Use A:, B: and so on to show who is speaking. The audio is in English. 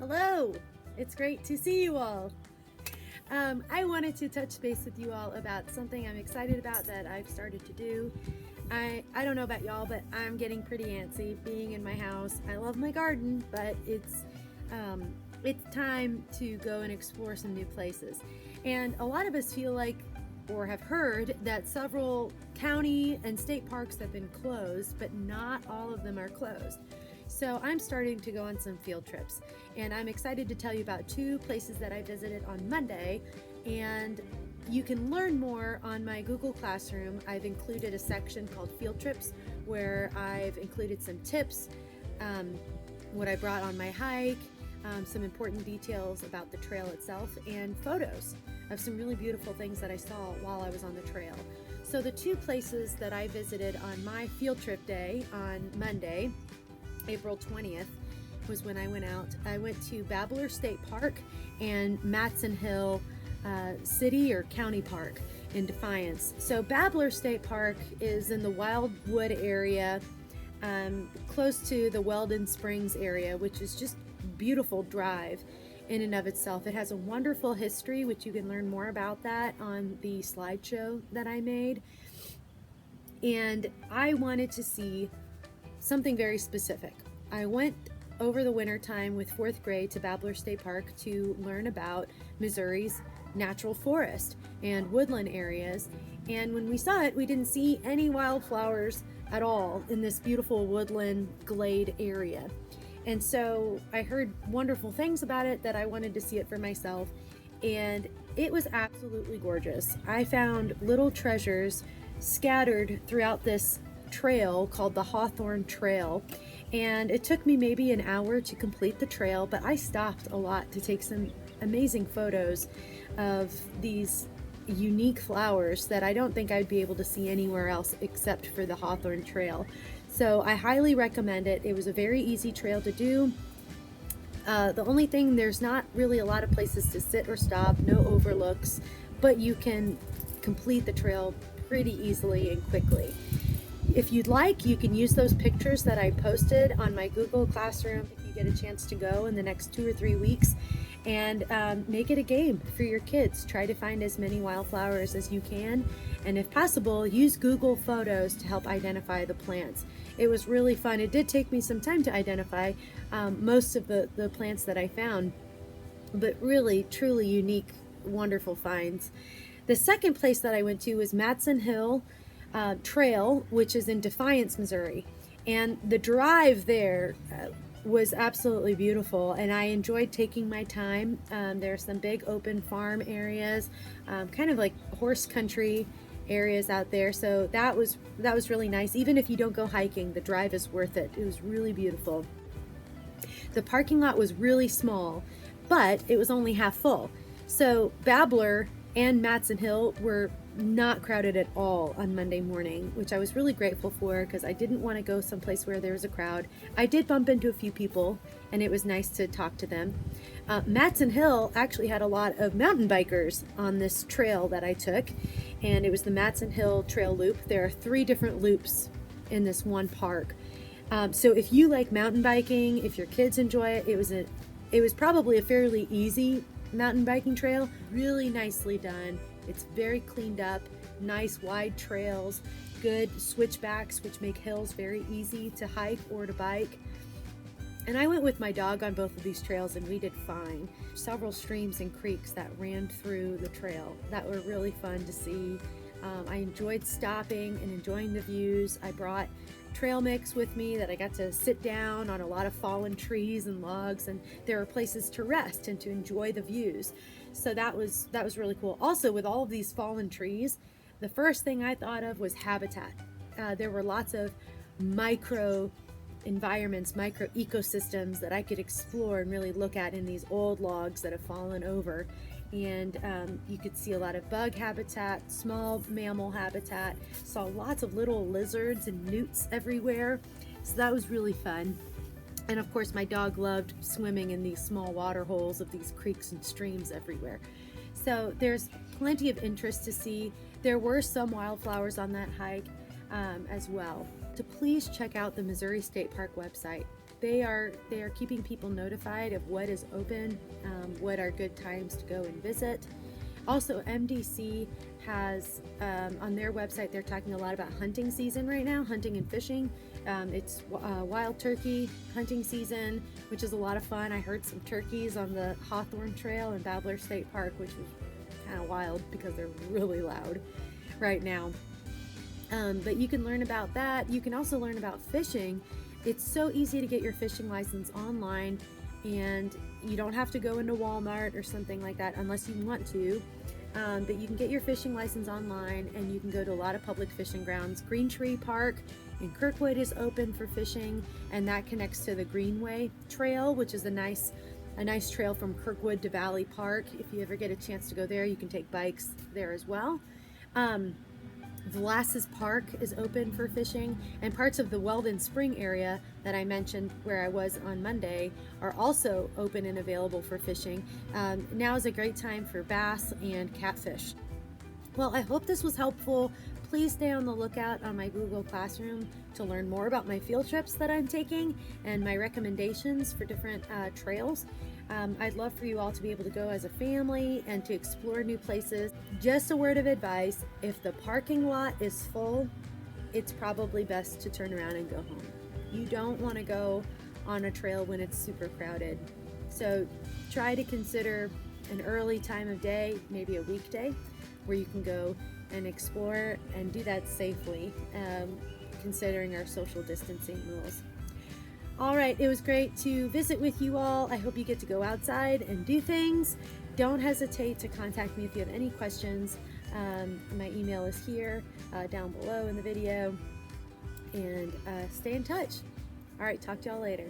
A: Hello! It's great to see you all. I wanted to touch base with you all about something I'm excited about that I've started to do. I don't know about y'all, but I'm getting pretty antsy being in my house. I love my garden, but it's time to go and explore some new places. And a lot of us feel like, or have heard, that several county and state parks have been closed, but not all of them are closed. So I'm starting to go on some field trips, and I'm excited to tell you about two places that I visited on Monday. And you can learn more on my Google Classroom. I've included a section called Field Trips where I've included some tips, what I brought on my hike, some important details about the trail itself, and photos of some really beautiful things that I saw while I was on the trail. So the two places that I visited on my field trip day on Monday, April 20th, was when I went out. I went to Babler State Park and Matson Hill City or County Park in Defiance. So Babler State Park is in the Wildwood area, close to the Weldon Springs area, which is just beautiful drive in and of itself. It has a wonderful history, which you can learn more about that on the slideshow that I made. And I wanted to see something very specific. I went over the winter time with 4th grade to Babler State Park to learn about Missouri's natural forest and woodland areas. And when we saw it, we didn't see any wildflowers at all in this beautiful woodland glade area. And so I heard wonderful things about it that I wanted to see it for myself. And it was absolutely gorgeous. I found little treasures scattered throughout this trail called the Hawthorne Trail, and it took me maybe an hour to complete the trail, but I stopped a lot to take some amazing photos of these unique flowers that I don't think I'd be able to see anywhere else except for the Hawthorne Trail. So I highly recommend it. It was a very easy trail to do. The only thing, there's not really a lot of places to sit or stop, no overlooks, but you can complete the trail pretty easily and quickly. If you'd like, you can use those pictures that I posted on my Google Classroom if you get a chance to go in the next 2 or 3 weeks, and make it a game for your kids. Try to find as many wildflowers as you can, and if possible, use Google Photos to help identify the plants. It was really fun. It did take me some time to identify most of the plants that I found, but really, truly unique, wonderful finds. The second place that I went to was Matson Hill Trail, which is in Defiance, Missouri. And the drive there was absolutely beautiful, and I enjoyed taking my time. There's some big open farm areas, kind of like horse country areas out there. So that was really nice. Even if you don't go hiking, the drive is worth it. It was really beautiful. The parking lot was really small, but it was only half full. So Babler and Matson Hill were not crowded at all on Monday morning, which I was really grateful for because I didn't want to go someplace where there was a crowd. I did bump into a few people, and it was nice to talk to them. Matson Hill actually had a lot of mountain bikers on this trail that I took, and it was the Matson Hill Trail Loop. There are 3 different loops in this one park. So if you like mountain biking, if your kids enjoy it, it was probably a fairly easy mountain biking trail, really nicely done. It's very cleaned up, nice wide trails, good switchbacks, which make hills very easy to hike or to bike. And I went with my dog on both of these trails, and we did fine. Several streams and creeks that ran through the trail that were really fun to see. I enjoyed stopping and enjoying the views. I brought trail mix with me that I got to sit down on a lot of fallen trees and logs, and there were places to rest and to enjoy the views. So that was really cool. Also, with all of these fallen trees, the first thing I thought of was habitat. There were lots of micro environments, micro ecosystems that I could explore and really look at in these old logs that have fallen over. And you could see a lot of bug habitat, small mammal habitat, saw lots of little lizards and newts everywhere. So that was really fun. And of course, my dog loved swimming in these small water holes of these creeks and streams everywhere. So there's plenty of interest to see. There were some wildflowers on that hike as well. To please check out the Missouri State Park website. they are keeping people notified of what is open, what are good times to go and visit. Also, MDC has on their website, they're talking a lot about hunting season right now, hunting and fishing. It's wild turkey hunting season, which is a lot of fun. I heard some turkeys on the Hawthorne Trail in Babler State Park, which was kind of wild because they're really loud right now. But you can learn about that. You can also learn about fishing. It's so easy to get your fishing license online, and you don't have to go into Walmart or something like that unless you want to. But you can get your fishing license online, and you can go to a lot of public fishing grounds. Green Tree Park in Kirkwood is open for fishing, and that connects to the Greenway Trail, which is a nice trail from Kirkwood to Valley Park. If you ever get a chance to go there, you can take bikes there as well. Velasquez Park is open for fishing, and parts of the Weldon Spring area that I mentioned where I was on Monday are also open and available for fishing. Now is a great time for bass and catfish. Well, I hope this was helpful. Please stay on the lookout on my Google Classroom to learn more about my field trips that I'm taking and my recommendations for different trails. I'd love for you all to be able to go as a family and to explore new places. Just a word of advice, if the parking lot is full, it's probably best to turn around and go home. You don't want to go on a trail when it's super crowded. So try to consider an early time of day, maybe a weekday, where you can go and explore and do that safely, considering our social distancing rules. All right, it was great to visit with you all. I hope you get to go outside and do things. Don't hesitate to contact me if you have any questions. My email is here down below in the video, and stay in touch. All right, talk to y'all later.